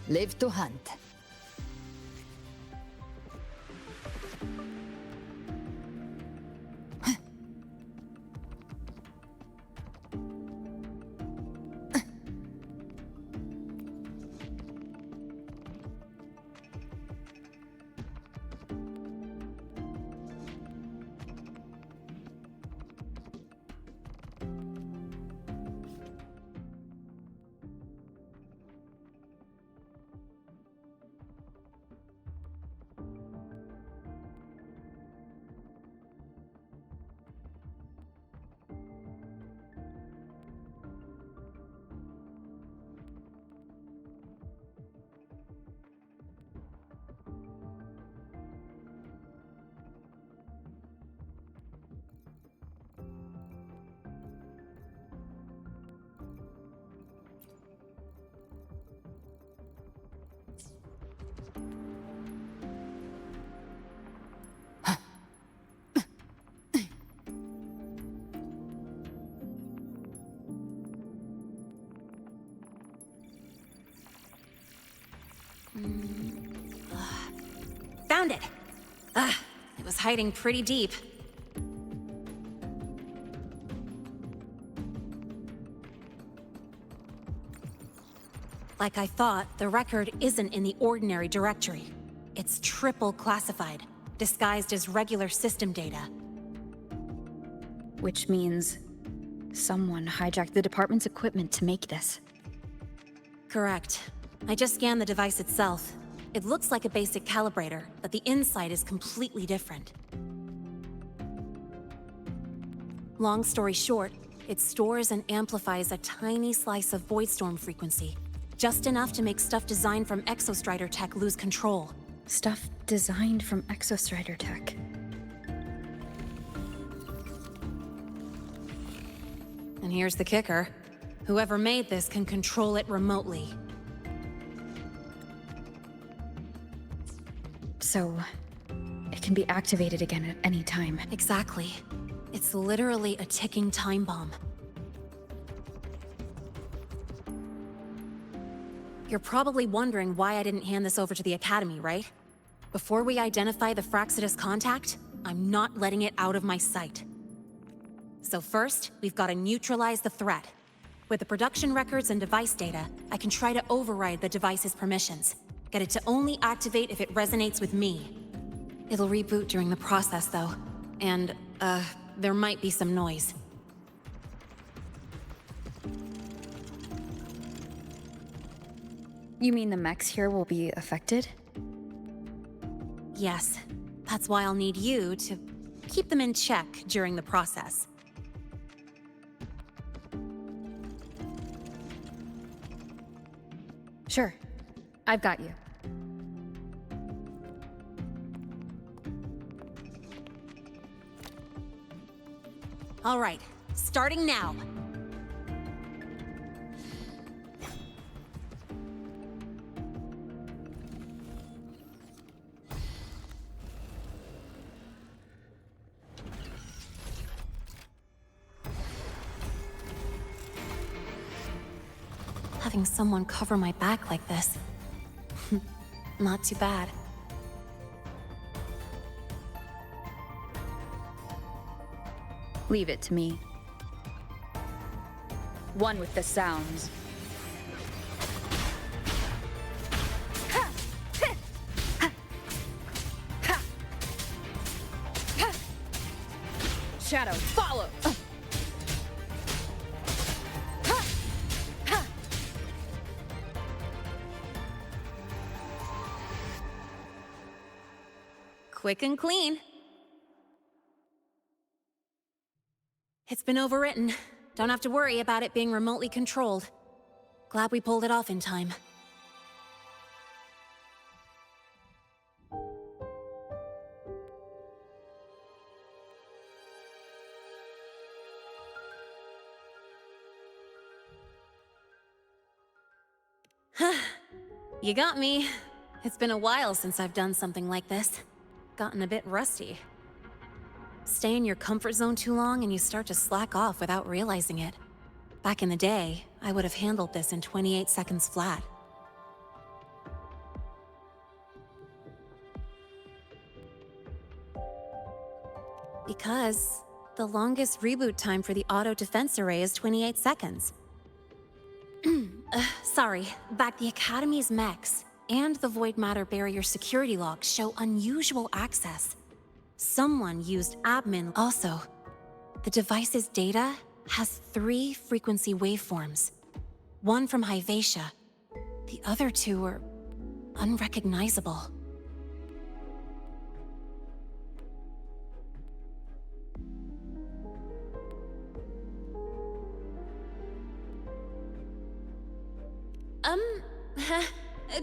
Live to hunt. Found it! It was hiding pretty deep. Like I thought, the record isn't in the ordinary directory. It's triple classified, disguised as regular system data. Which means someone hijacked the department's equipment to make this. Correct. I just scanned the device itself. It looks like a basic calibrator, but the inside is completely different. Long story short, it stores and amplifies a tiny slice of Voidstorm frequency. Just enough to make stuff designed from Exostrider tech lose control. Stuff designed from Exostrider tech. And here's the kicker. Whoever made this can control it remotely. So, it can be activated again at any time. Exactly. It's literally a ticking time bomb. You're probably wondering why I didn't hand this over to the Academy, right? Before we identify the Fraxidus contact, I'm not letting it out of my sight. So first, we've got to neutralize the threat. With the production records and device data, I can try to override the device's permissions. Get it to only activate if it resonates with me. It'll reboot during the process, though. And, there might be some noise. You mean the mechs here will be affected? Yes. That's why I'll need you to keep them in check during the process. Sure. I've got you. All right, starting now. Having someone cover my back like this. Not too bad. Leave it to me. One with the sounds. Shadow, follow! Quick and clean. It's been overwritten. Don't have to worry about it being remotely controlled. Glad we pulled it off in time. You got me. It's been a while since I've done something like this. Gotten a bit rusty. Stay in your comfort zone too long and you start to slack off without realizing it. Back in the day, I would have handled this in 28 seconds flat. Because the longest reboot time for the auto defense array is 28 seconds. Sorry, back the Academy's mechs and the Void Matter Barrier security logs show unusual access. Someone used admin. Also, the device's data has 3 frequency waveforms. One from Hyvatia. The other 2 are unrecognizable.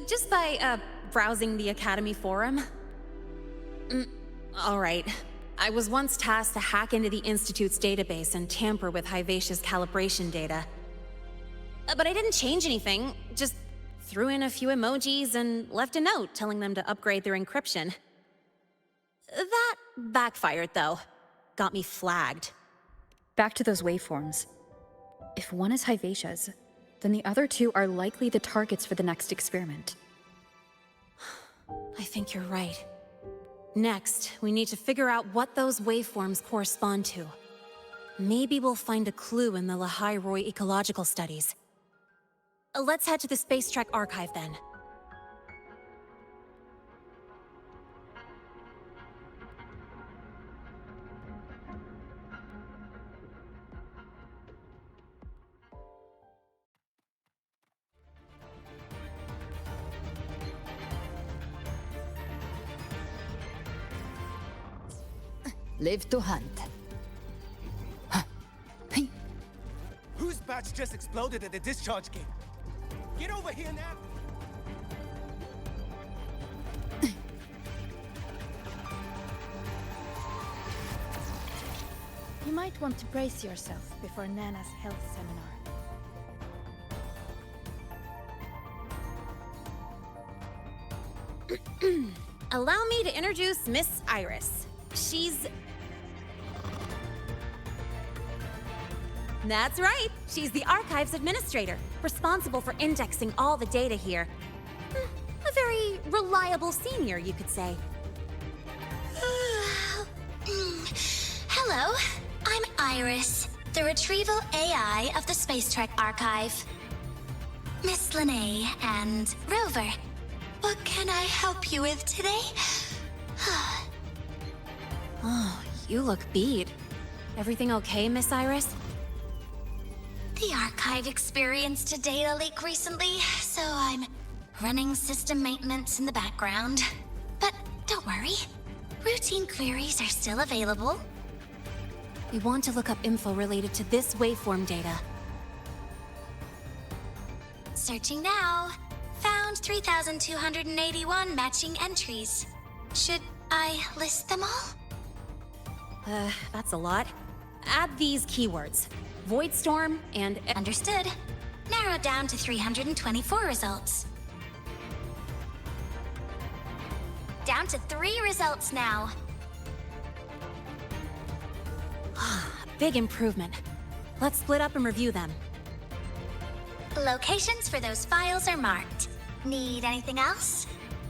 Just by, browsing the Academy forum. Alright. I was once tasked to hack into the Institute's database and tamper with Hyvatia's calibration data. But I didn't change anything, just threw in a few emojis and left a note telling them to upgrade their encryption. That backfired, though. Got me flagged. Back to those waveforms. If one is Hyvatia's, then the other 2 are likely the targets for the next experiment. I think you're right. Next, we need to figure out what those waveforms correspond to. Maybe we'll find a clue in the Lahai-Roi ecological studies. Let's head to the Space Trek archive then. Live to hunt. Whose batch just exploded at the discharge gate? Get over here now! You might want to brace yourself before Nana's health seminar. Allow me to introduce Miss Iris. She's... That's right! She's the Archives Administrator, responsible for indexing all the data here. A very reliable senior, you could say. Hello, I'm Iris, the Retrieval AI of the Space Trek Archive. Miss Linnae and Rover, what can I help you with today? Oh, you look beat. Everything okay, Miss Iris? The Archive experienced a data leak recently, so I'm running system maintenance in the background. But don't worry, routine queries are still available. We want to look up info related to this waveform data. Searching now. Found 3,281 matching entries. Should I list them all? That's a lot. Add these keywords. Voidstorm and... Understood. Narrowed down to 324 results. Down to 3 results now. Big improvement. Let's split up and review them. Locations for those files are marked. Need anything else?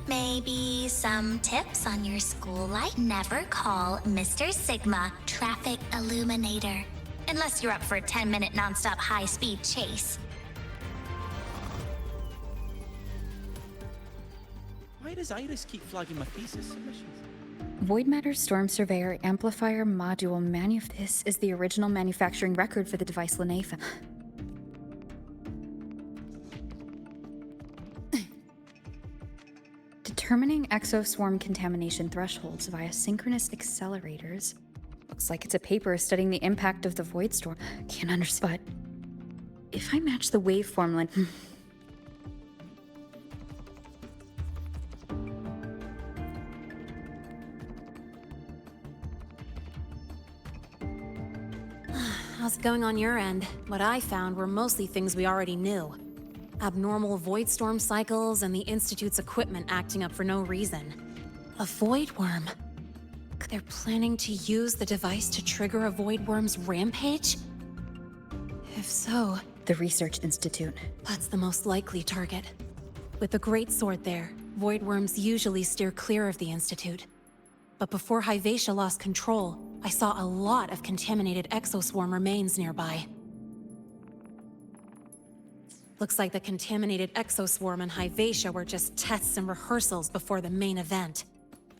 Maybe some tips on your school light? Never call Mr. Sigma Traffic Illuminator. Unless you're up for a 10-minute non-stop high-speed chase. Why does Iris keep flagging my thesis submissions? Void Matter Storm Surveyor Amplifier Module This is the original manufacturing record for the device Linnae found. Determining exoswarm contamination thresholds via synchronous accelerators. Looks like it's a paper studying the impact of the void storm. Can't understand, but if I match the waveform line... How's it going on your end? What I found were mostly things we already knew. Abnormal void storm cycles and the Institute's equipment acting up for no reason. A void worm? They're planning to use the device to trigger a void worm's rampage? If so... The Research Institute. That's the most likely target. With the Great Sword there, void worms usually steer clear of the Institute. But before Hyvatia lost control, I saw a lot of contaminated exoswarm remains nearby. Looks like the contaminated exoswarm and Hyvatia were just tests and rehearsals before the main event.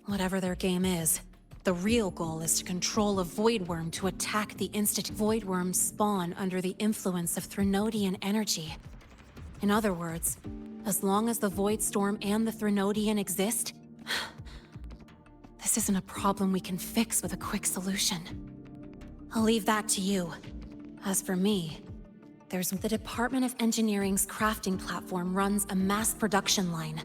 Whatever their game is, the real goal is to control a void worm to attack the Institute. Void worms spawn under the influence of Threnodian energy. In other words, as long as the Void Storm and the Threnodian exist, this isn't a problem we can fix with a quick solution. I'll leave that to you. As for me, there's the Department of Engineering's crafting platform runs a mass production line.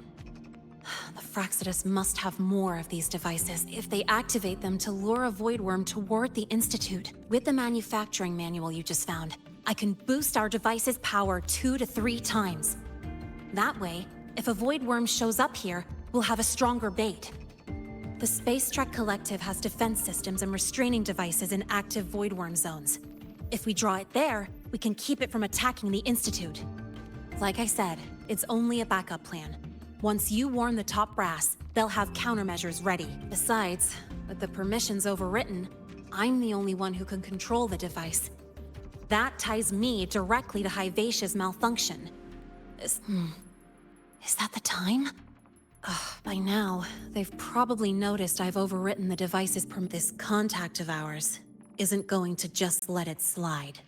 The Fraxidus must have more of these devices if they activate them to lure a void worm toward the Institute. With the manufacturing manual you just found, I can boost our device's power 2 to 3 times. That way, if a void worm shows up here, we'll have a stronger bait. The Space Trek Collective has defense systems and restraining devices in active void worm zones. If we draw it there, we can keep it from attacking the Institute. Like I said, it's only a backup plan. Once you warn the top brass, they'll have countermeasures ready. Besides, with the permissions overwritten, I'm the only one who can control the device. That ties me directly to Hyvatia's malfunction. Is that the time? By now, they've probably noticed I've overwritten the device's This contact of ours isn't going to just let it slide.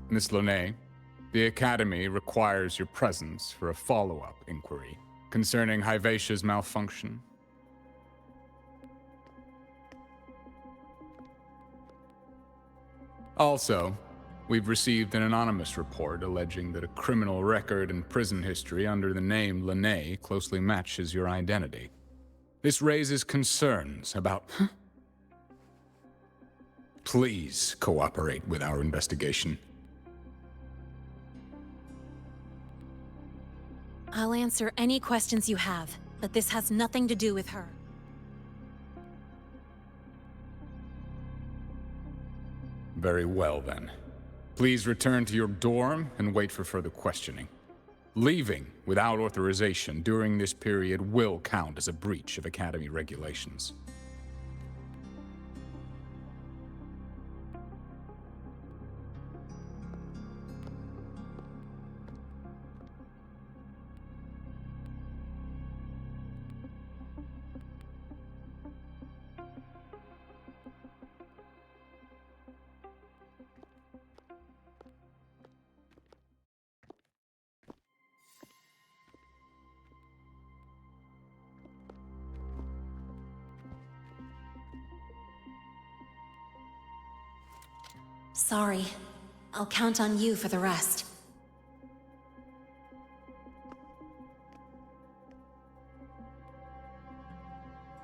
Miss Lahai, the Academy requires your presence for a follow-up inquiry concerning Hyvatia's malfunction. Also, we've received an anonymous report alleging that a criminal record and prison history under the name Lahai closely matches your identity. This raises concerns about... Please cooperate with our investigation. I'll answer any questions you have, but this has nothing to do with her. Very well, then. Please return to your dorm and wait for further questioning. Leaving without authorization during this period will count as a breach of Academy regulations. Sorry. I'll count on you for the rest.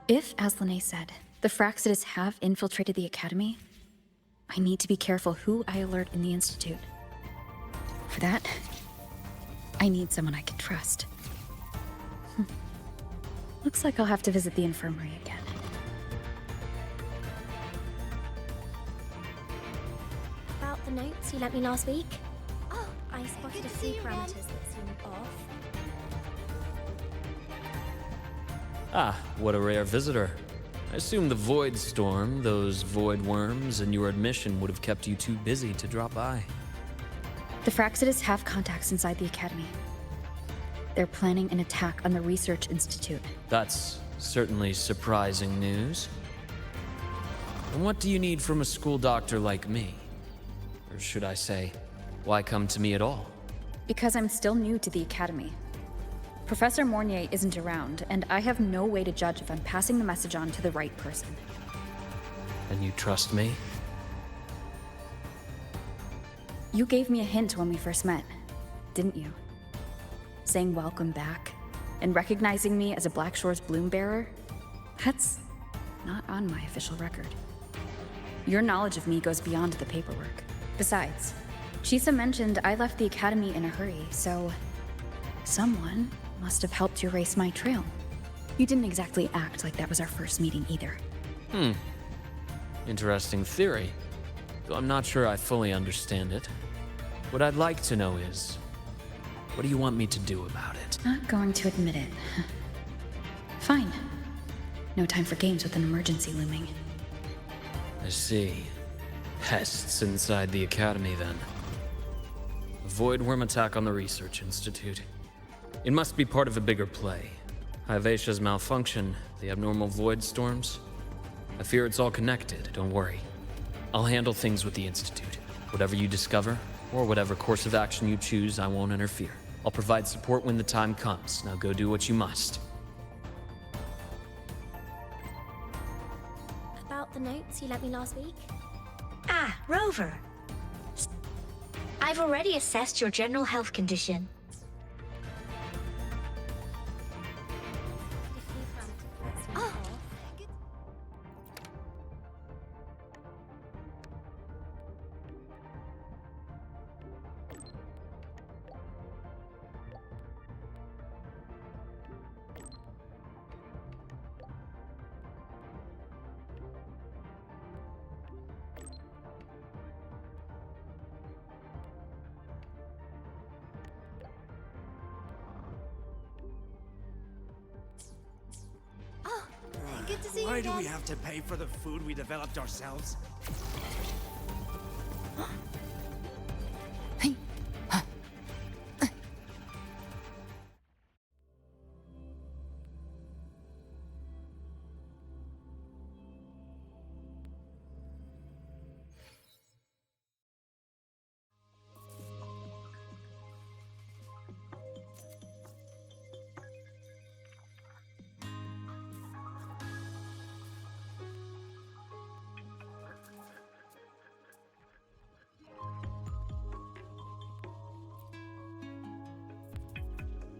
If, as Lahai said, the Fraxidus have infiltrated the Academy, I need to be careful who I alert in the Institute. For that, I need someone I can trust. Looks like I'll have to visit the infirmary again. About the notes you lent me last week? Oh, I spotted a few parameters that seemed off. Ah, what a rare visitor. I assume the Void Storm, those void worms, and your admission would have kept you too busy to drop by. The Fraxidus have contacts inside the Academy. They're planning an attack on the Research Institute. That's certainly surprising news. And what do you need from a school doctor like me? Or should I say, why come to me at all? Because I'm still new to the Academy. Professor Mornier isn't around, and I have no way to judge if I'm passing the message on to the right person. And you trust me? You gave me a hint when we first met, didn't you? Saying welcome back, and recognizing me as a Black Shore's bloom bearer? That's not on my official record. Your knowledge of me goes beyond the paperwork. Besides, Chisa mentioned I left the Academy in a hurry, so someone must have helped you erase my trail. You didn't exactly act like that was our first meeting either. Interesting theory. so I'm not sure I fully understand it. What I'd like to know is, what do you want me to do about it? Not going to admit it. Fine. No time for games with an emergency looming. I see. Pests inside the Academy, then. A voidworm attack on the Research Institute. It must be part of a bigger play. Hyvatia's malfunction, the abnormal void storms. I fear it's all connected, don't worry. I'll handle things with the Institute. Whatever you discover, or whatever course of action you choose, I won't interfere. I'll provide support when the time comes. Now go do what you must. About the notes you lent me last week? Ah, Rover. I've already assessed your general health condition. Good to see you Why do again. we have to pay for the food we developed ourselves?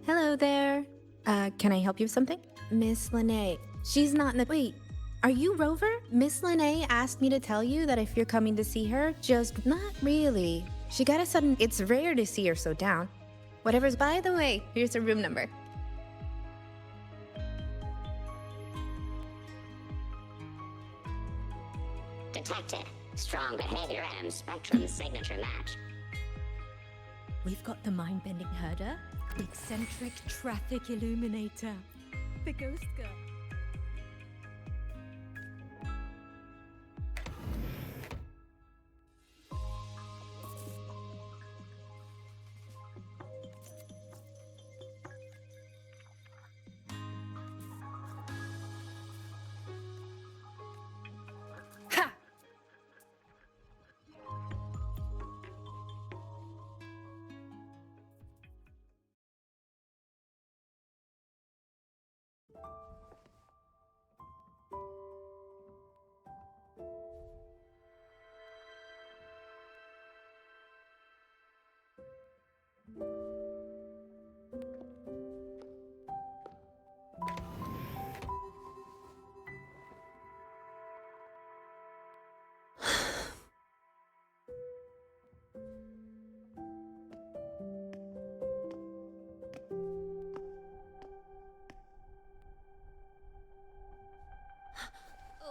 Hello there. Can I help you with something? Miss Lene. She's not in the... Wait, are you Rover? Miss Lene asked me to tell you that if you're coming to see her, just... Not really. She got a sudden... It's rare to see her so down. Whatever's by the way, here's her room number. Detected. Strong behavior and spectrum signature match. We've got the mind-bending herder, the eccentric traffic illuminator, the ghost girl.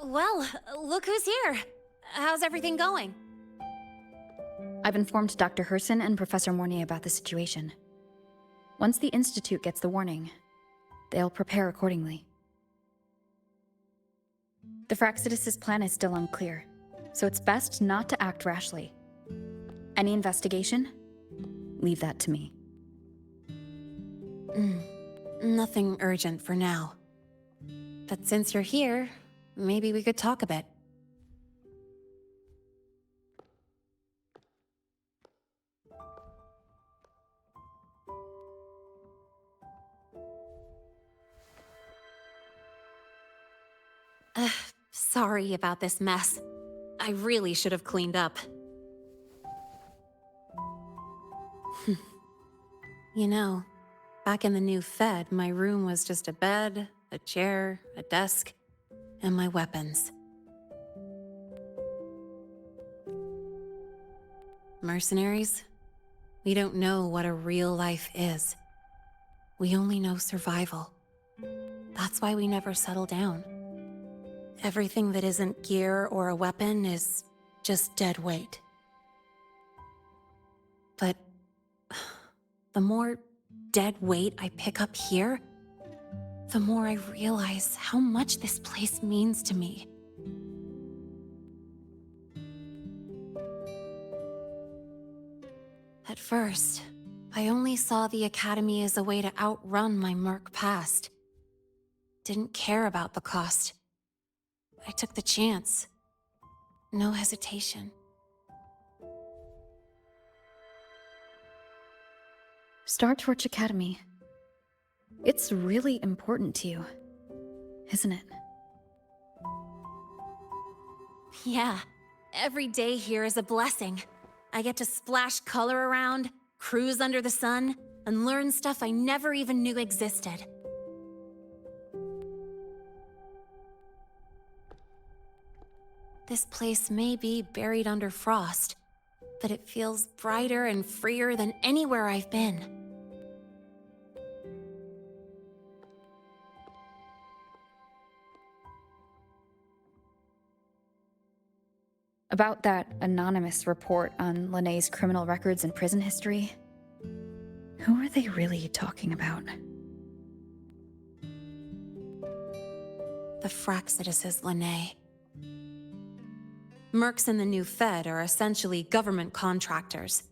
Well, look who's here. How's everything going? I've informed Dr. Herson and Professor Mornay about the situation. Once the Institute gets the warning, they'll prepare accordingly. The Fraxidus' plan is still unclear, so it's best not to act rashly. Any investigation? Leave that to me. Nothing urgent for now. But since you're here, maybe we could talk a bit. Sorry about this mess. I really should have cleaned up. You know, back in the new Fed, my room was just a bed, a chair, a desk, and my weapons. Mercenaries? We don't know what a real life is. We only know survival. That's why we never settle down. Everything that isn't gear or a weapon is just dead weight. But the more dead weight I pick up here, the more I realize how much this place means to me. At first, I only saw the Academy as a way to outrun my Merc past. Didn't care about the cost. I took the chance. No hesitation. Star Torch Academy. It's really important to you, isn't it? Yeah, every day here is a blessing. I get to splash color around, cruise under the sun, and learn stuff I never even knew existed. This place may be buried under frost, but it feels brighter and freer than anywhere I've been. About that anonymous report on Lennay's criminal records and prison history, who are they really talking about? The Fraxidus' Lennay. Mercs in the new Fed are essentially government contractors.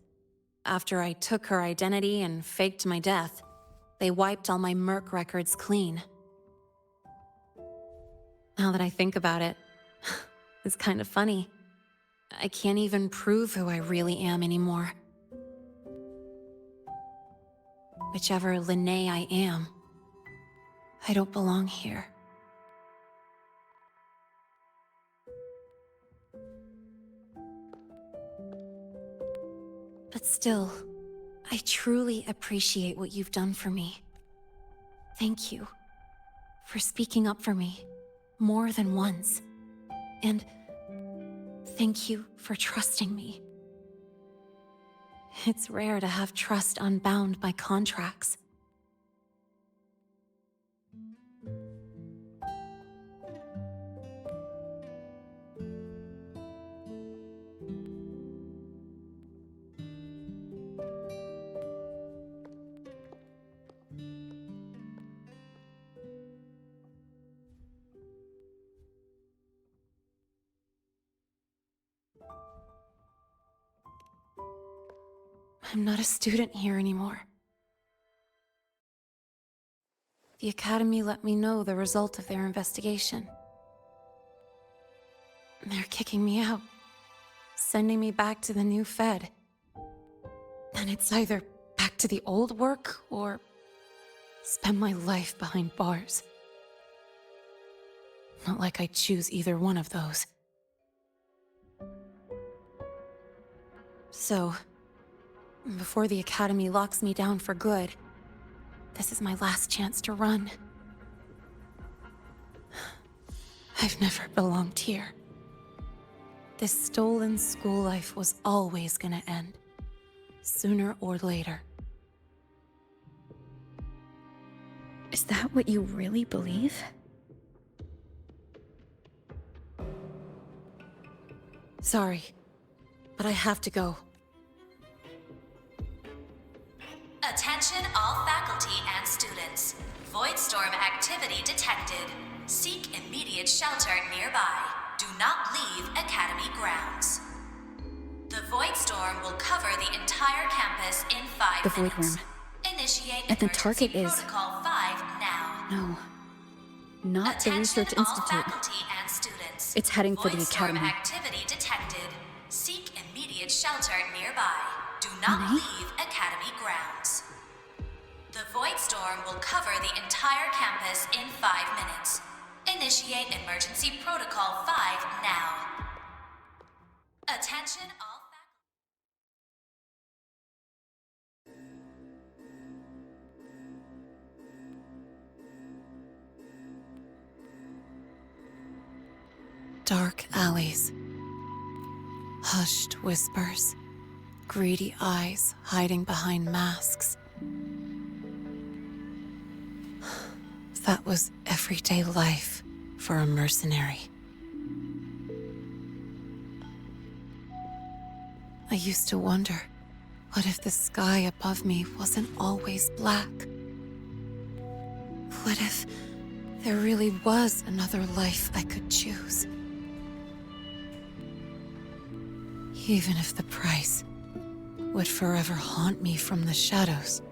After I took her identity and faked my death, they wiped all my Merc records clean. Now that I think about it, it's kind of funny. I can't even prove who I really am anymore. Whichever Lennay I am, I don't belong here. But still, I truly appreciate what you've done for me. Thank you for speaking up for me more than once. And thank you for trusting me. It's rare to have trust unbound by contracts. I'm not a student here anymore. The Academy let me know the result of their investigation. They're kicking me out, sending me back to the new Fed. And it's either back to the old work or spend my life behind bars. Not like I'd choose either one of those. So, before the Academy locks me down for good, this is my last chance to run. I've never belonged here. This stolen school life was always gonna end, sooner or later. Is that what you really believe? Sorry, but I have to go. Attention all faculty and students. Voidstorm activity detected. Seek immediate shelter nearby. Do not leave Academy grounds. The Voidstorm will cover the entire campus in 5 The Void minutes. Worm. Initiate And the emergency target is... protocol 5 now. No. Not the Attention Research all Institute. faculty and students. It's heading for the Voidstorm Academy. activity detected. Seek immediate shelter nearby. Do not Lennay? leave Academy grounds. The Voidstorm will cover the entire campus in 5 minutes. Initiate emergency protocol 5 now. Attention all Dark alleys. Hushed whispers. Greedy eyes hiding behind masks. That was everyday life for a mercenary. I used to wonder, what if the sky above me wasn't always black? What if there really was another life I could choose? Even if the price would forever haunt me from the shadows,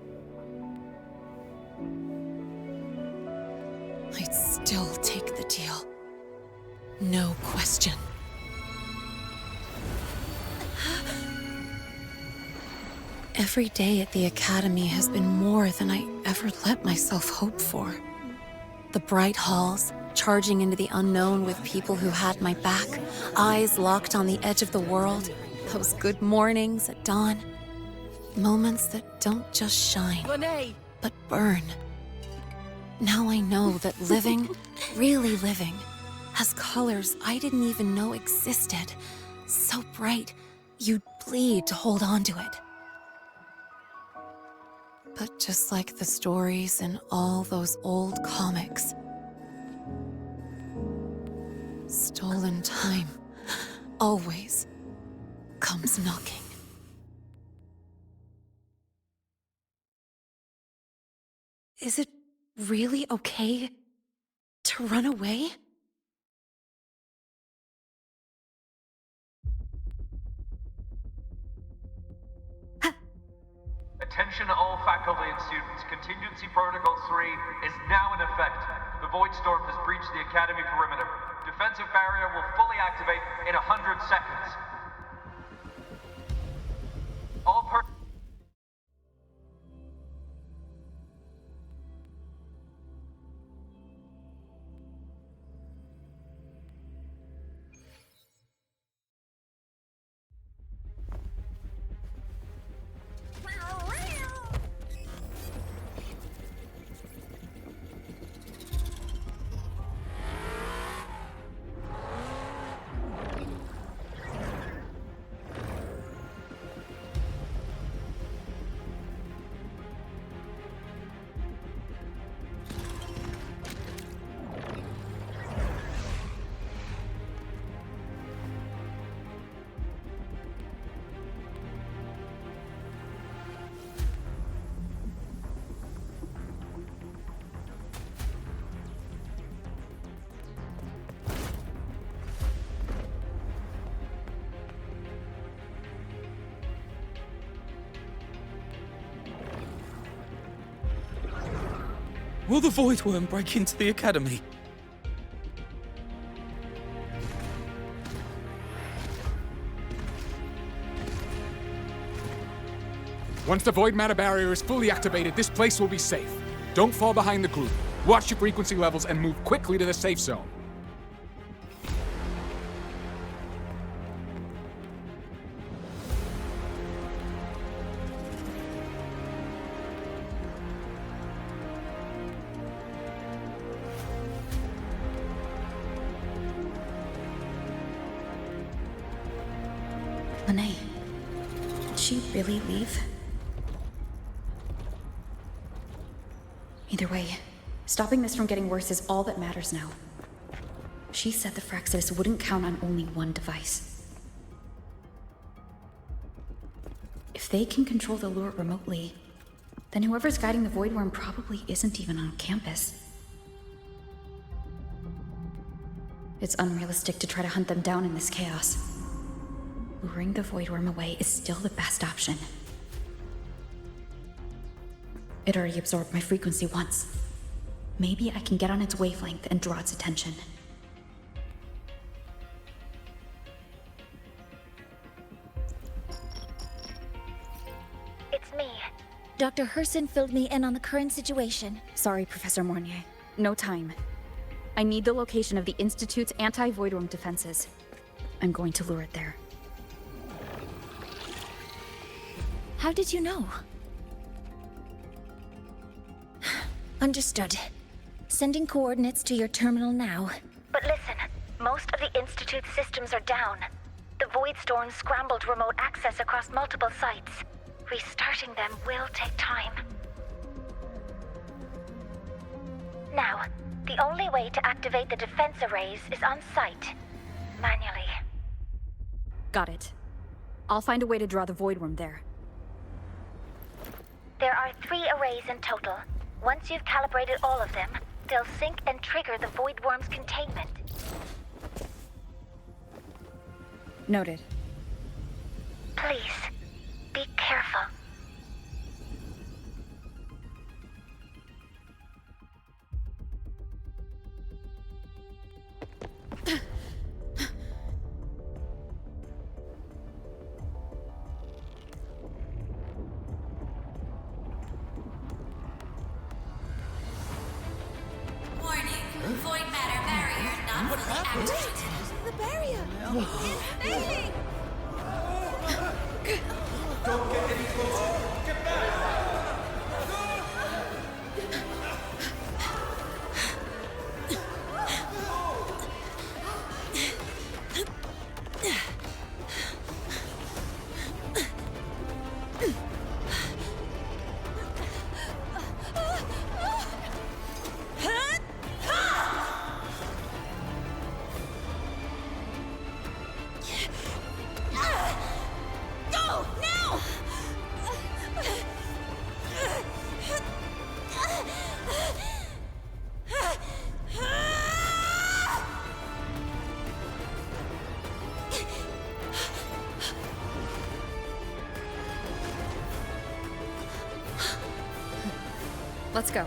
I'd still take the deal. No question. Every day at the Academy has been more than I ever let myself hope for. The bright halls, charging into the unknown with people who had my back, eyes locked on the edge of the world, those good mornings at dawn. Moments that don't just shine, but burn. Now I know that living, really living, has colors I didn't even know existed. So bright, you'd bleed to hold on to it. But just like the stories in all those old comics, stolen time always comes knocking. Is it really okay to run away? Attention all faculty and students. Contingency Protocol 3 is now in effect. The Void Storm has breached the Academy perimeter. Defensive barrier will fully activate in 100 seconds. All Will the Void Worm break into the Academy? Once the Void Matter Barrier is fully activated, this place will be safe. Don't fall behind the group. Watch your frequency levels and move quickly to the safe zone. Lene, did she really leave? Either way, stopping this from getting worse is all that matters now. She said the Fraxidus wouldn't count on only one device. If they can control the lure remotely, then whoever's guiding the Void Worm probably isn't even on campus. It's unrealistic to try to hunt them down in this chaos. Luring the Void Worm away is still the best option. It already absorbed my frequency once. Maybe I can get on its wavelength and draw its attention. It's me. Dr. Herson filled me in on the current situation. Sorry, Professor Mornier. No time. I need the location of the Institute's anti-Void Worm defenses. I'm going to lure it there. How did you know? Understood. Sending coordinates to your terminal now. But listen, most of the Institute's systems are down. The Void Storm scrambled remote access across multiple sites. Restarting them will take time. Now, the only way to activate the defense arrays is on site. Manually. Got it. I'll find a way to draw the void worm there. There are 3 arrays in total. Once you've calibrated all of them, they'll sync and trigger the void worm's containment. Noted. Please, be careful. Warning, void matter barrier not fully activated. The barrier! It's failing! Don't get any closer! Get back! Go! Now! Let's go.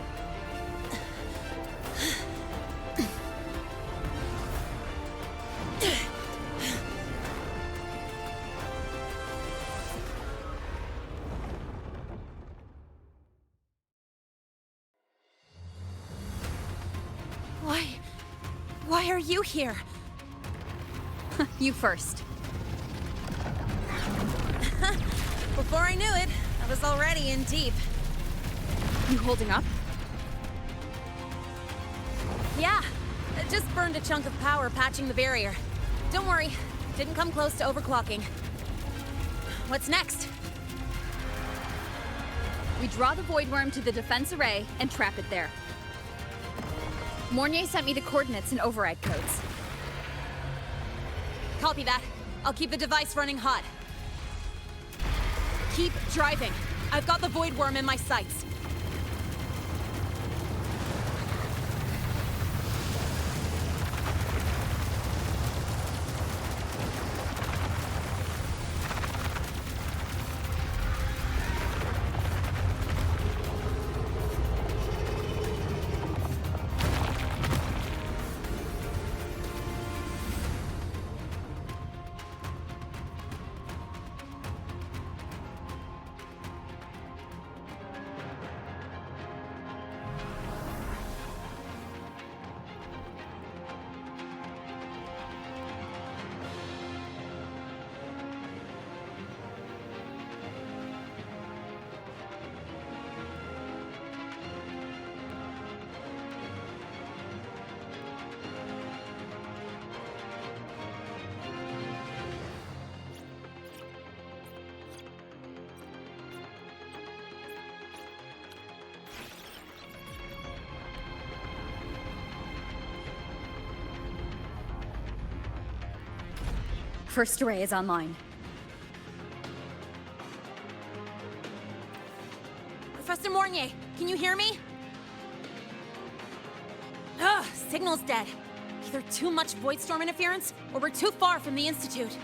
Why are you here? You first. Before I knew it, I was already in deep. You holding up? Yeah, I just burned a chunk of power patching the barrier. Don't worry, didn't come close to overclocking. What's next? We draw the void worm to the defense array and trap it there. Mornier sent me the coordinates and override codes. Copy that. I'll keep the device running hot. Keep driving. I've got the void worm in my sights. First array is online. Professor Mornier, can you hear me? Ugh, signal's dead. Either too much void storm interference, or we're too far from the Institute.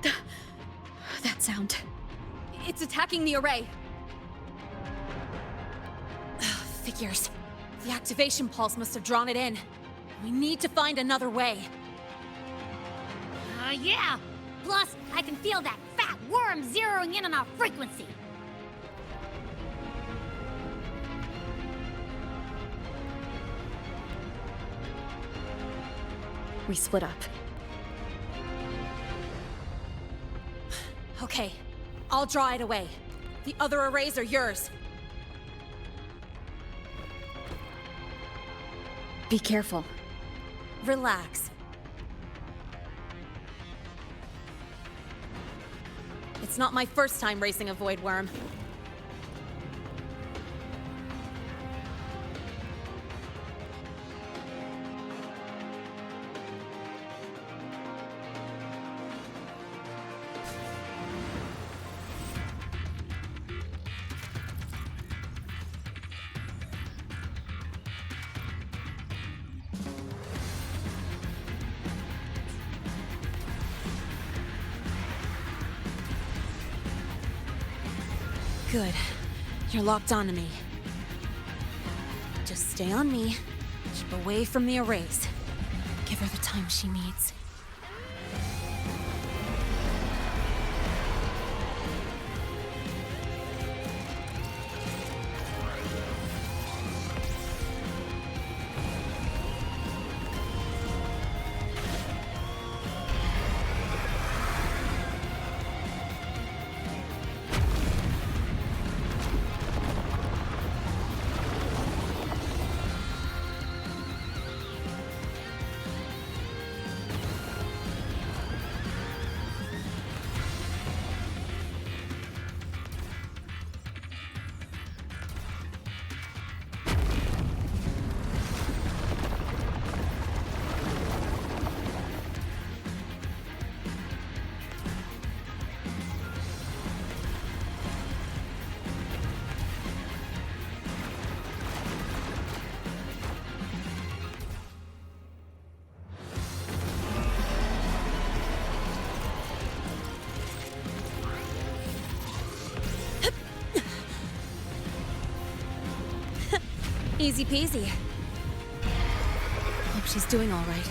That sound. It's attacking the array. Figures. The activation pulse must have drawn it in. We need to find another way. Yeah! Plus, I can feel that fat worm zeroing in on our frequency. We split up. Okay, I'll draw it away. The other arrays are yours. Be careful. Relax. It's not my first time racing a void worm. Good. You're locked onto me. Just stay on me. Keep away from the arrays. Give her the time she needs. Easy peasy. Hope she's doing all right.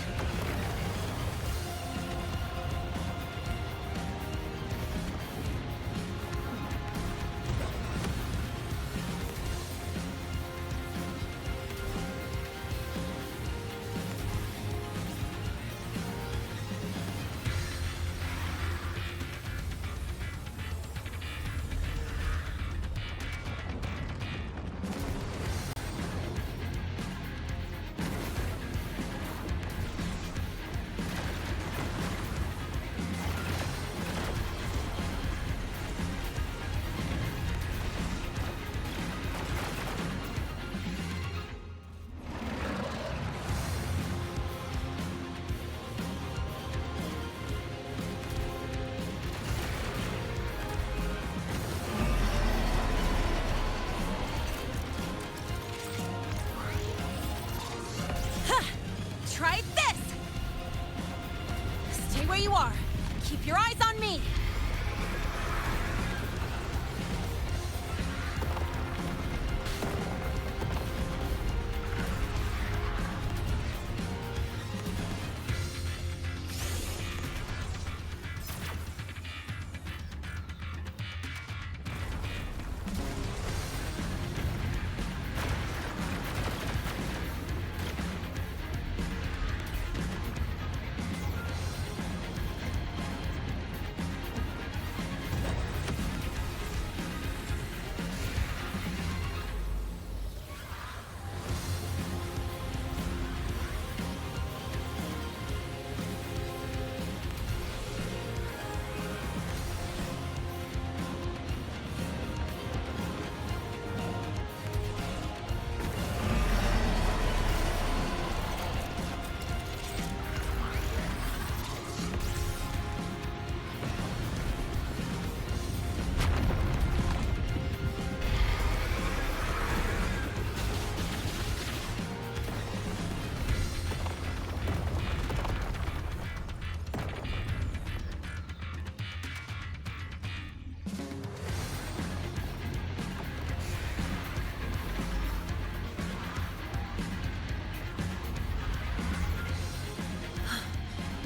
Try this! Stay where you are. Keep your eyes on me.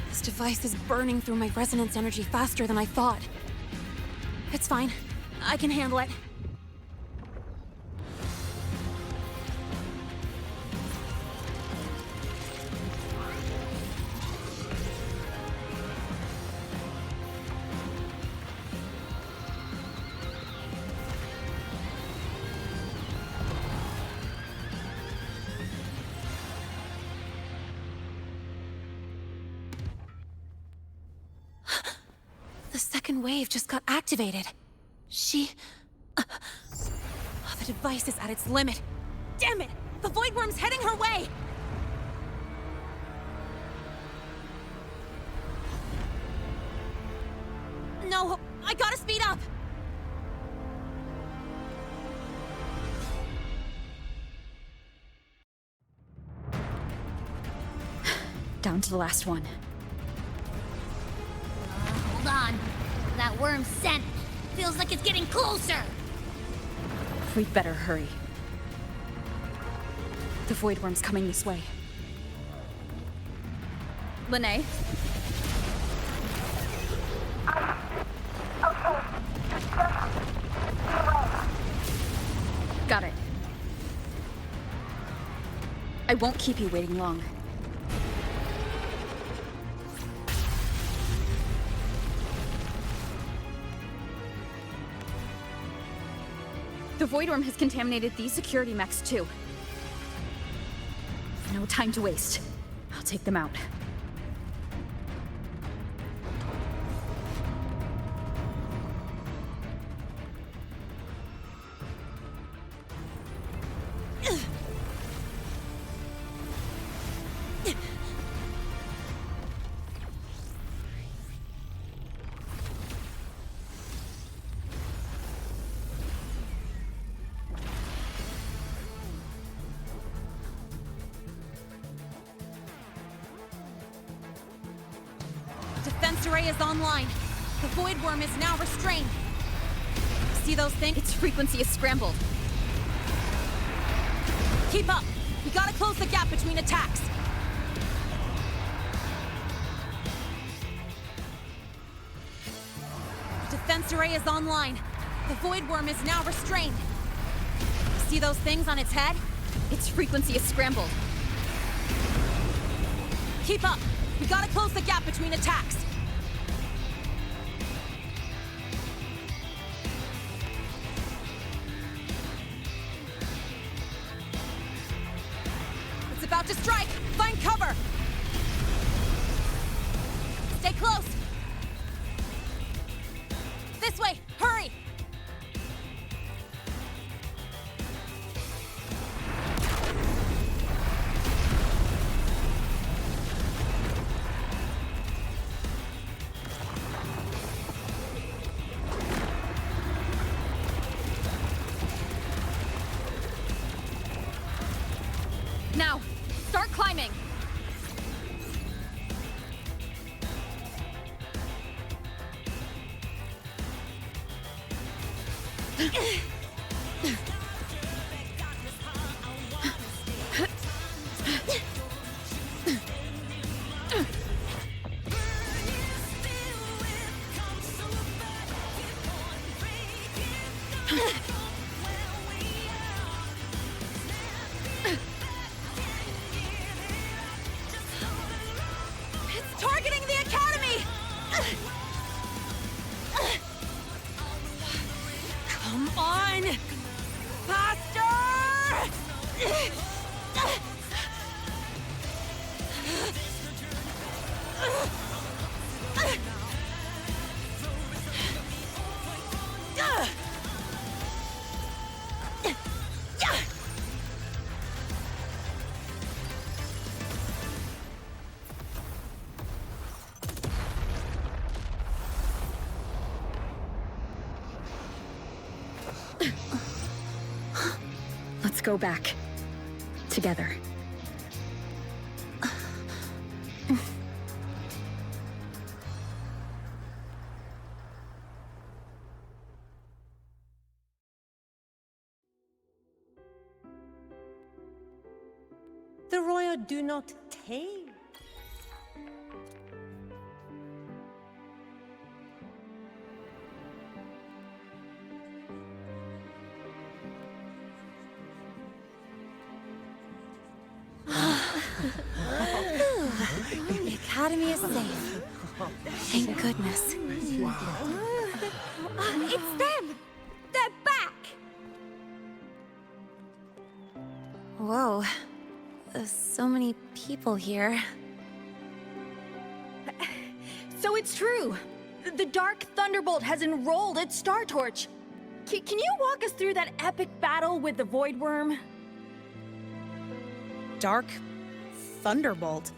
This device is burning through my resonance energy faster than I thought. It's fine. I can handle it. The second wave just got activated. The device is at its limit. Damn it! The Void Worm's heading her way! No, I gotta speed up! Down to the last one. Hold on. That worm's scent feels like it's getting closer. We'd better hurry. The Void Worm's coming this way. Lene? Got it. I won't keep you waiting long. The Void Worm has contaminated these security mechs too. No time to waste. I'll take them out. Defense array is online. The Void Worm is now restrained. See those things? Its frequency is scrambled. Keep up. We gotta close the gap between attacks. Defense array is online. The Void Worm is now restrained. See those things on its head? Its frequency is scrambled. Keep up. We gotta close the gap between attacks. It's about to strike! Find cover! Stay close! This way! Hurry! Now, start climbing! It's targeting the Academy! Come on! Faster! Let's go back. Together. The royal do not tame. The Academy is safe. Thank goodness. It's them! They're back! Whoa. There's so many people here. So it's true! The Dark Thunderbolt has enrolled at Star Torch! Can you walk us through that epic battle with the Void Worm? Dark Thunderbolt?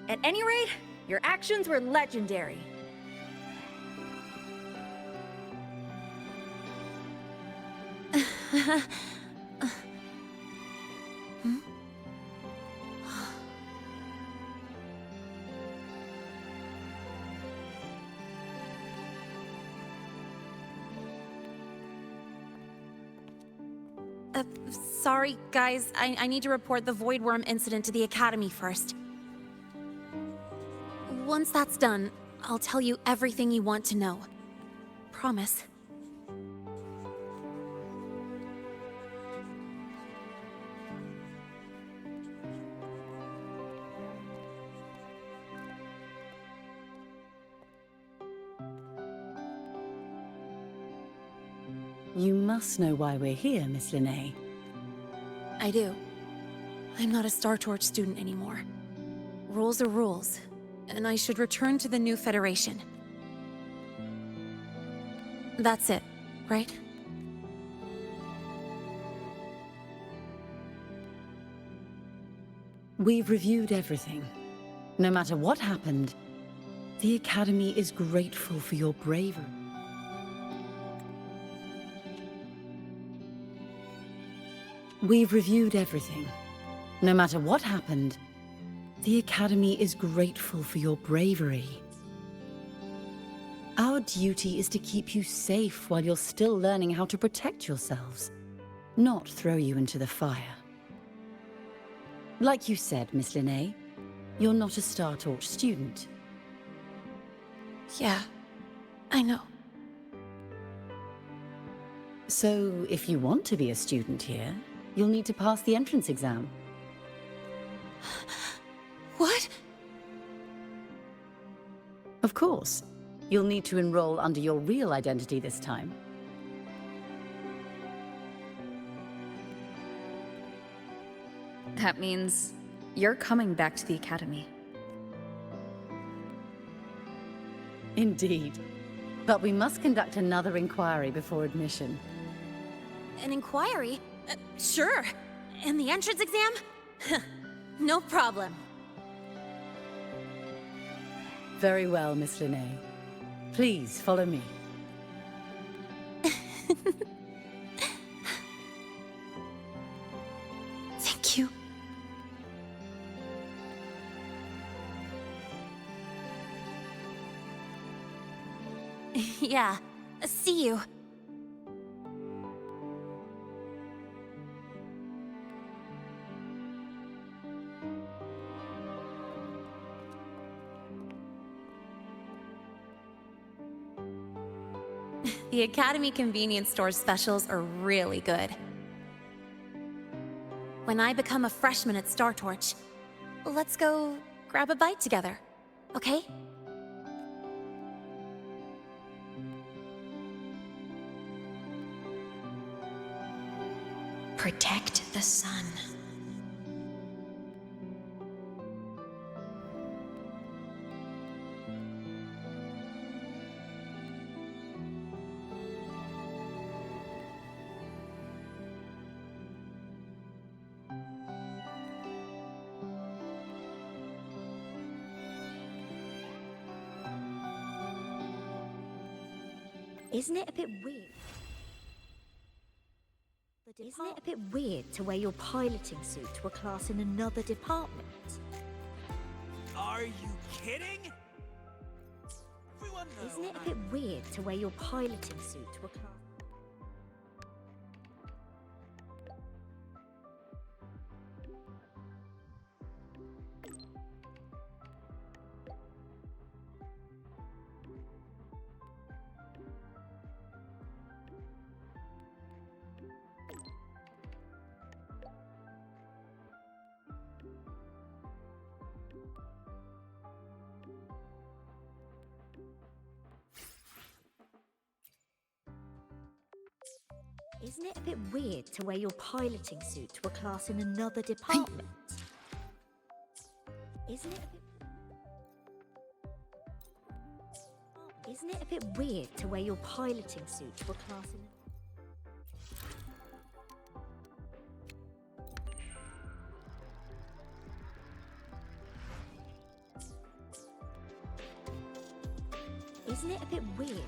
At any rate, your actions were legendary. Sorry, guys. I need to report the Void Worm incident to the Academy first. Once that's done, I'll tell you everything you want to know. Promise. You must know why we're here, Miss Linnae. I do. I'm not a Star Torch student anymore. Rules are rules, and I should return to the new Federation. That's it, right? We've reviewed everything. No matter what happened, the Academy is grateful for your bravery. We've reviewed everything. No matter what happened, the Academy is grateful for your bravery. Our duty is to keep you safe while you're still learning how to protect yourselves, not throw you into the fire. Like you said, Miss Linnae, you're not a Star Torch student. Yeah, I know. So, if you want to be a student here, you'll need to pass the entrance exam. What? Of course. You'll need to enroll under your real identity this time. That means you're coming back to the Academy. Indeed. But we must conduct another inquiry before admission. An inquiry? Sure. And the entrance exam? No problem. Very well, Miss Linnae. Please follow me. Thank you. Yeah. See you. The Academy convenience store specials are really good. When I become a freshman at Star Torch, let's go grab a bite together, okay? Protect the sun. Isn't it a bit weird? Isn't it a bit weird to wear your piloting suit to a class in another department? Are you kidding? Everyone knows. Isn't it a bit weird to wear your piloting suit to a class? Isn't it a bit weird to wear your piloting suit to a class in another department? Isn't it a bit... Isn't it a bit weird to wear your piloting suit to a class in... Isn't it a bit weird to wear...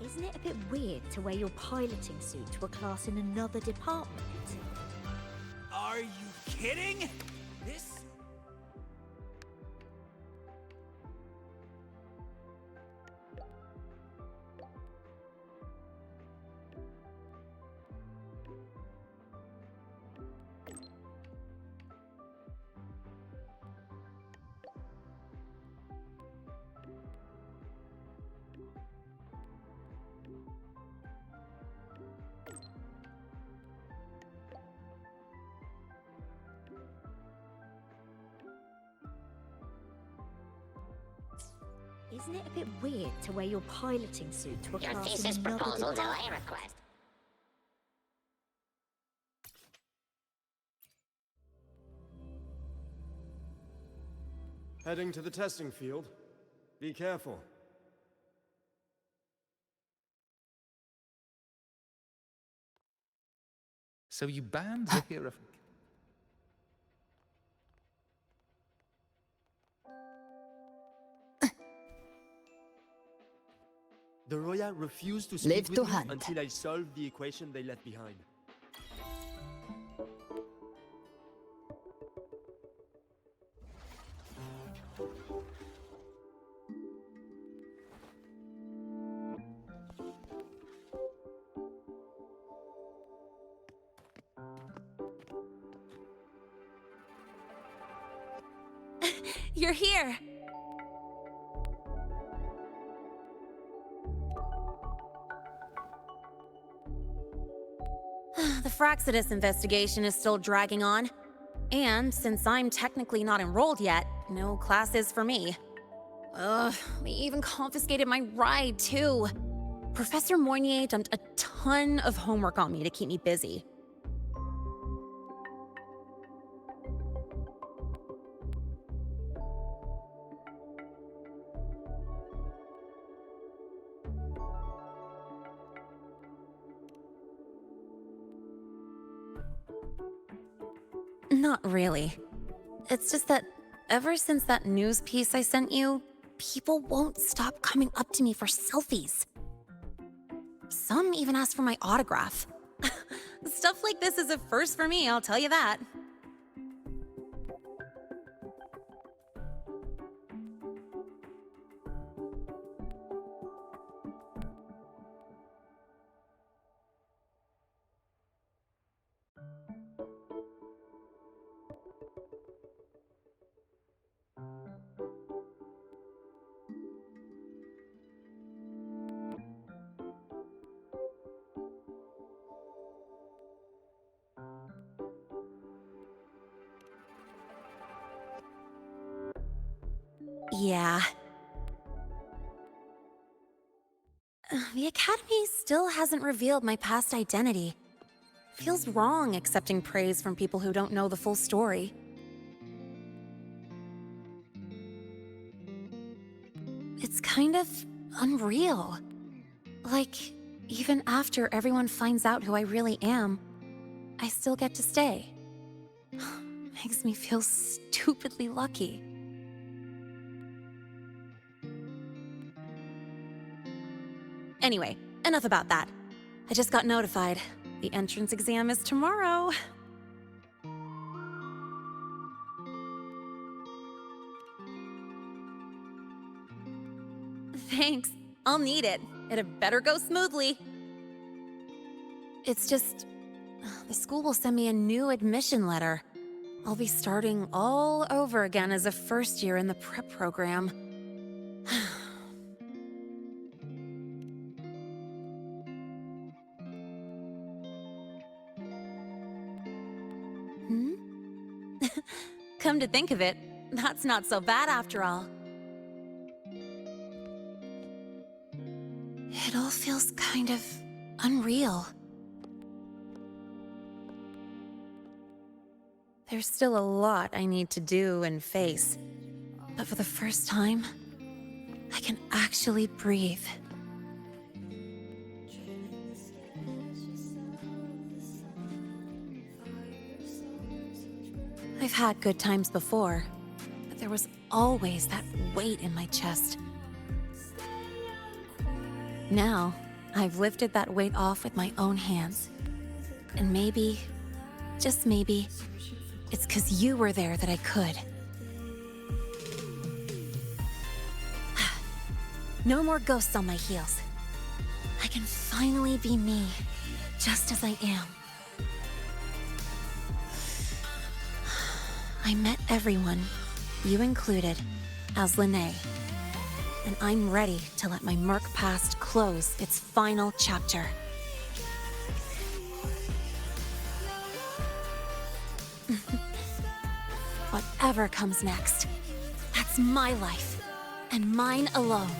Isn't it a bit weird to wear your piloting suit to a class in another department? Are you kidding? This Isn't it a bit weird to wear your piloting suit to a Your class thesis in another proposal department? delay request. Heading to the testing field. Be careful. So you banned Zahira from... The Roya refused to Live speak to with me hunt. until I solved the equation they left behind. You're here! The Fraxidus investigation is still dragging on. And since I'm technically not enrolled yet, no classes for me. Ugh, they even confiscated my ride, too. Professor Moynier dumped a ton of homework on me to keep me busy. Not really. It's just that ever since that news piece I sent you, people won't stop coming up to me for selfies. Some even ask for my autograph. Stuff like this is a first for me, I'll tell you that. Yeah. The Academy still hasn't revealed my past identity. Feels wrong accepting praise from people who don't know the full story. It's kind of unreal. Like, even after everyone finds out who I really am, I still get to stay. Makes me feel stupidly lucky. Anyway, enough about that. I just got notified. The entrance exam is tomorrow. Thanks. I'll need it. It had better go smoothly. It's just... the school will send me a new admission letter. I'll be starting all over again as a first year in the prep program. Come to think of it, that's not so bad after all. It all feels kind of unreal. There's still a lot I need to do and face, but for the first time, I can actually breathe. I've had good times before, but there was always that weight in my chest. Now, I've lifted that weight off with my own hands. And maybe, just maybe, it's 'cause you were there that I could. No more ghosts on my heels. I can finally be me, just as I am. I met everyone, you included, as Lene. And I'm ready to let my Merc past close its final chapter. Whatever comes next, that's my life. and mine alone.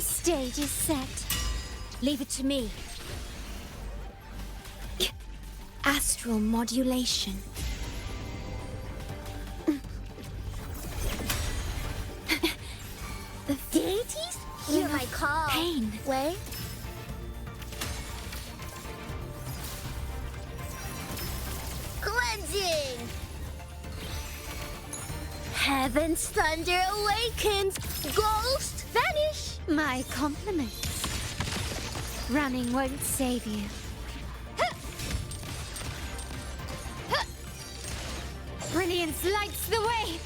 stage is set. Leave it to me. Astral modulation. The deities hear my call. Pain. Way. Cleansing. Heaven's thunder awakens. Ghost vanish. My compliments. Running won't save you. Brilliance lights the way.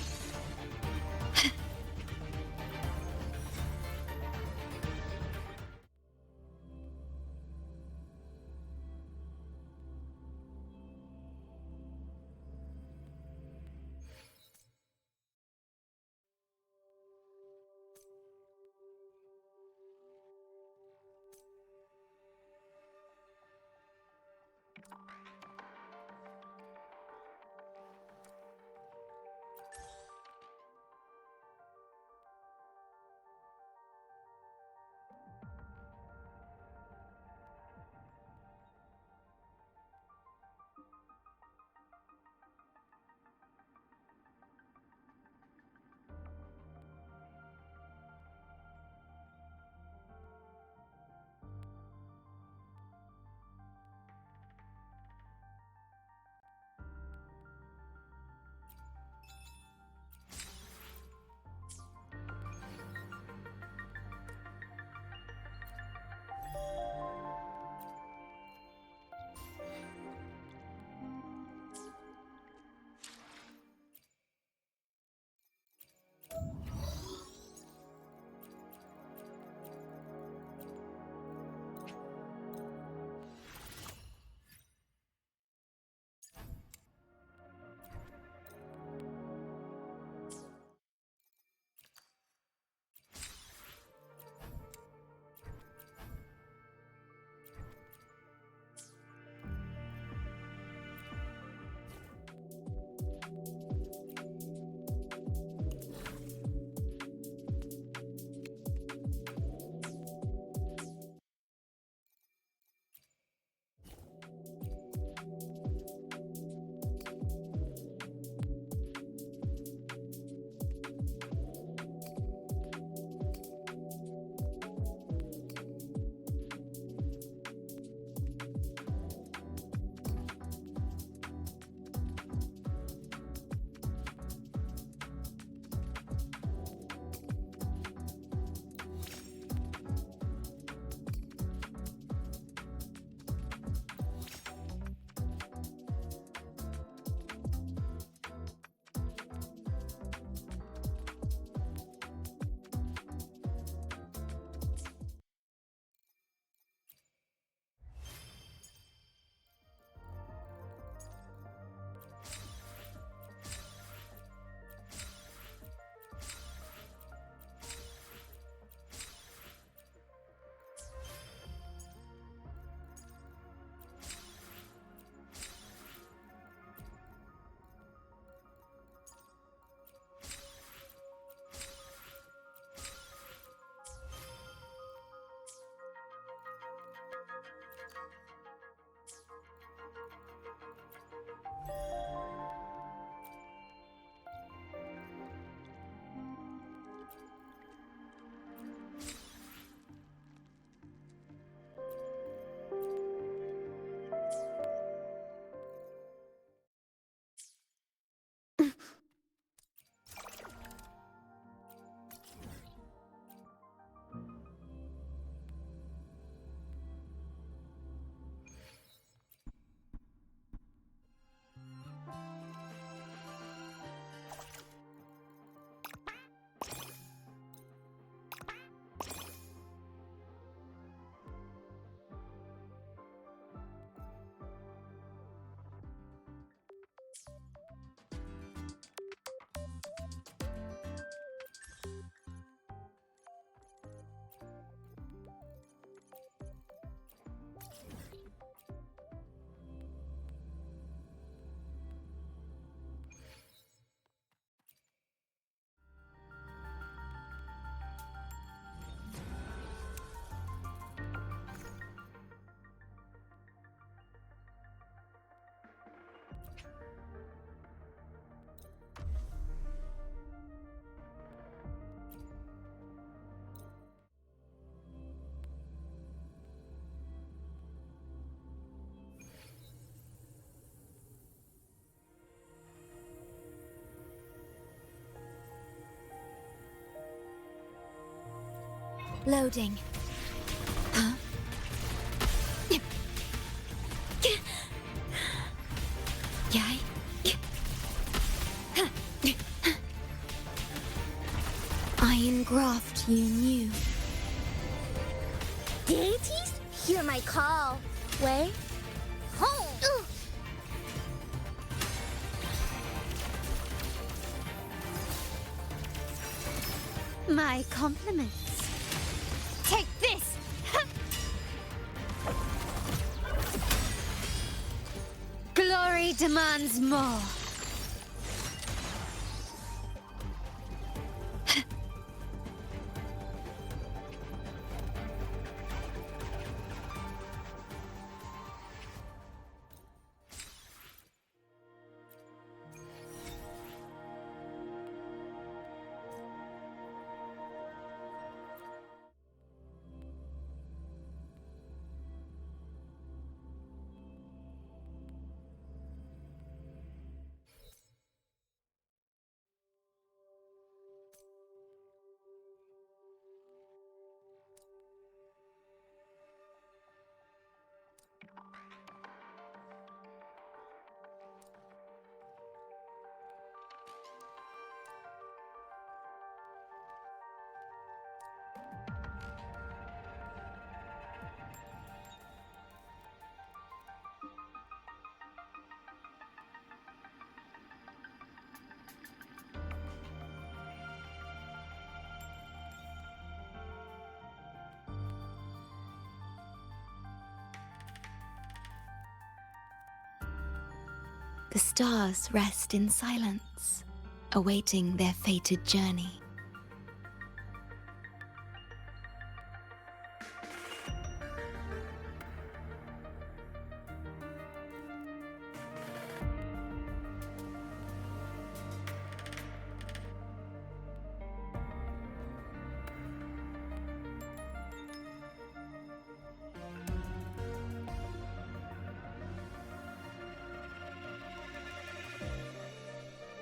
Loading. Huh? Yay. Iron graft you knew. Deities? Hear my call. Way? Home! My compliments. Take this! Glory demands more. The stars rest in silence, awaiting their fated journey.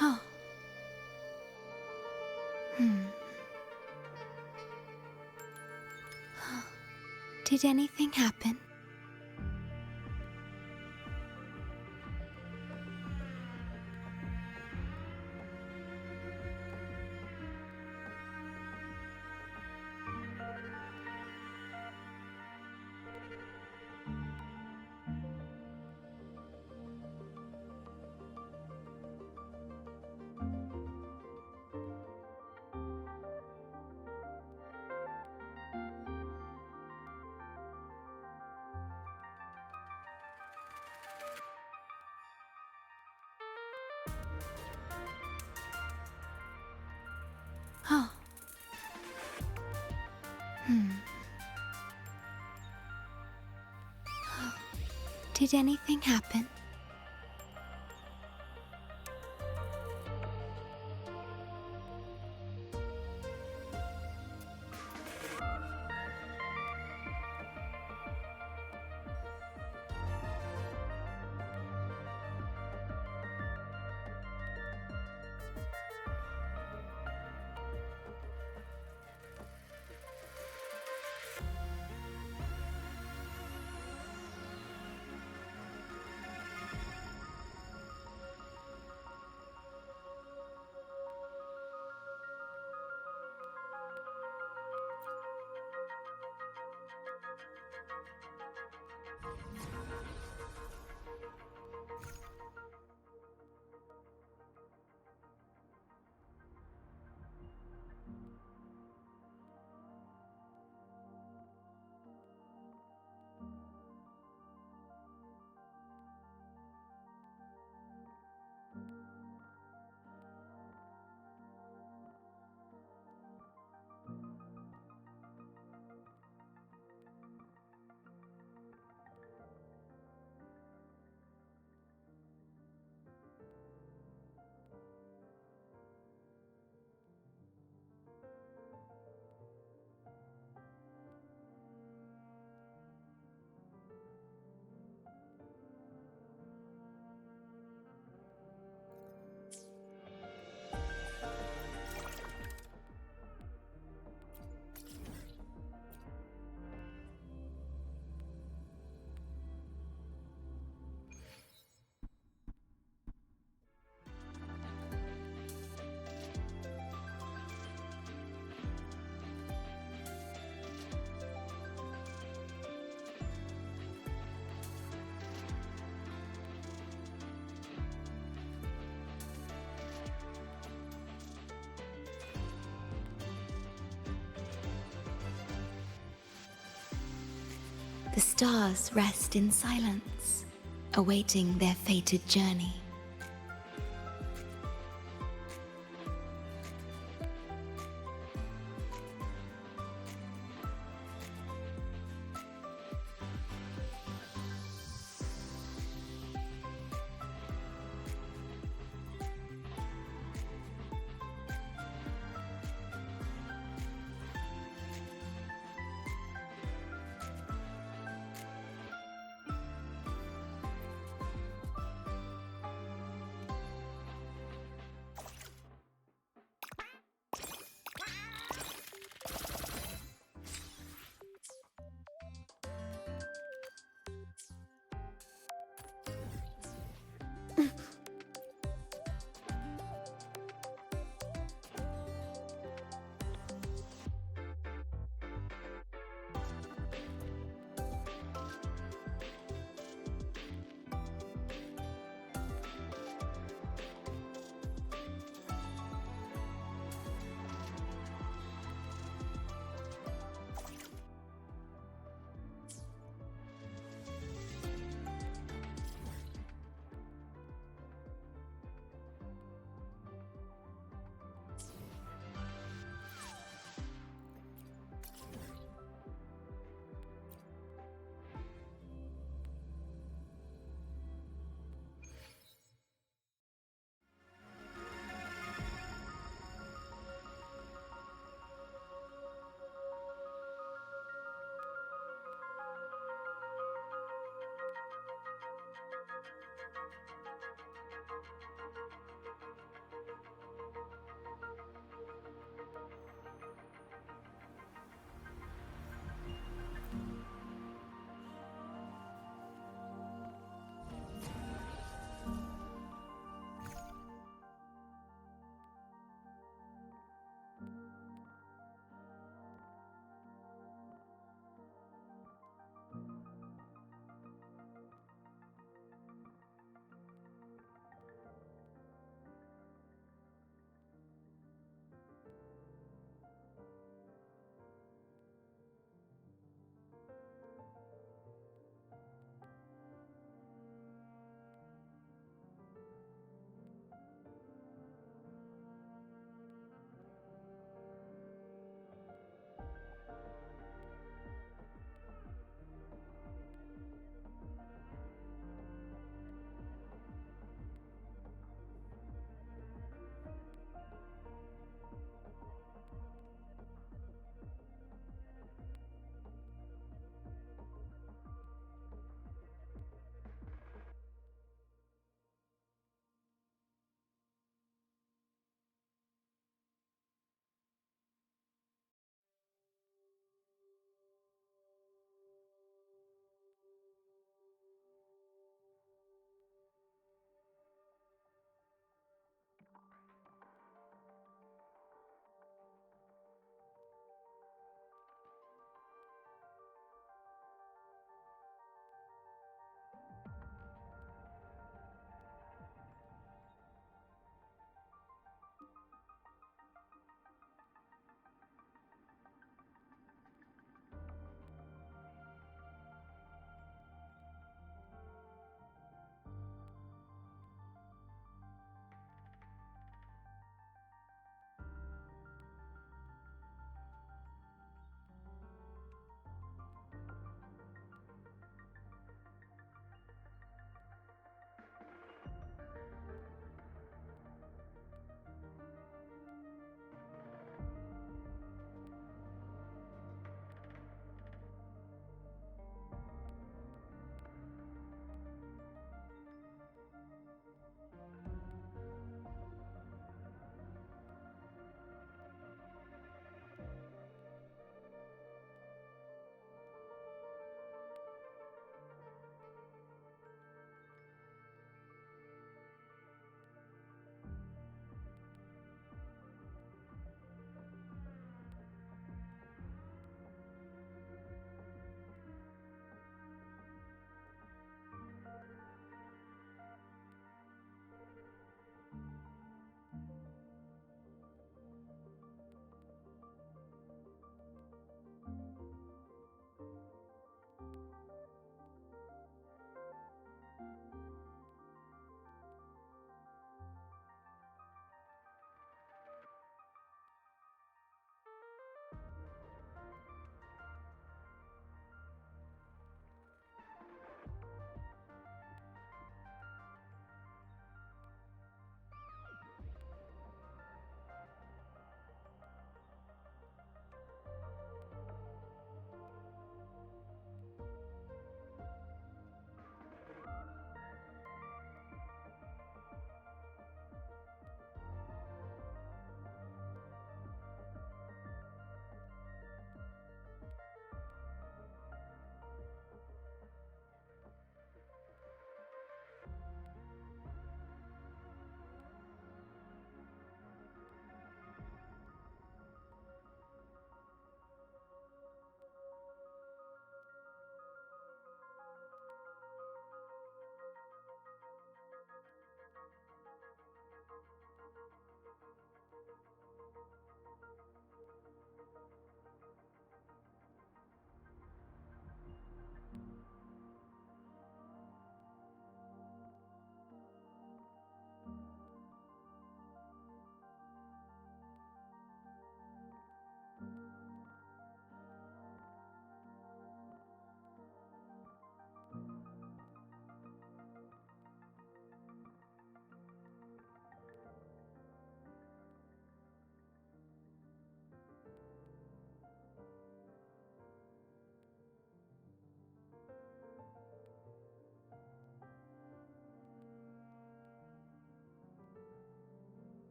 Oh. Did anything happen? Oh. Did anything happen? The stars rest in silence, awaiting their fated journey.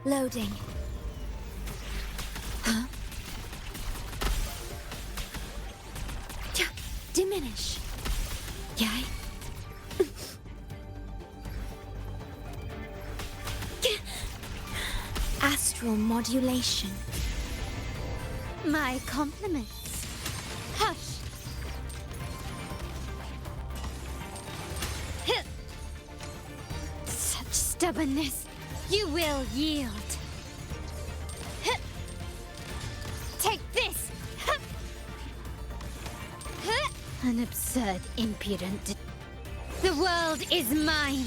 Loading. Huh? Diminish. Yay. Astral modulation. My compliments. Hush. Such stubbornness. You will yield. Take this. An absurd, impudent. The world is mine.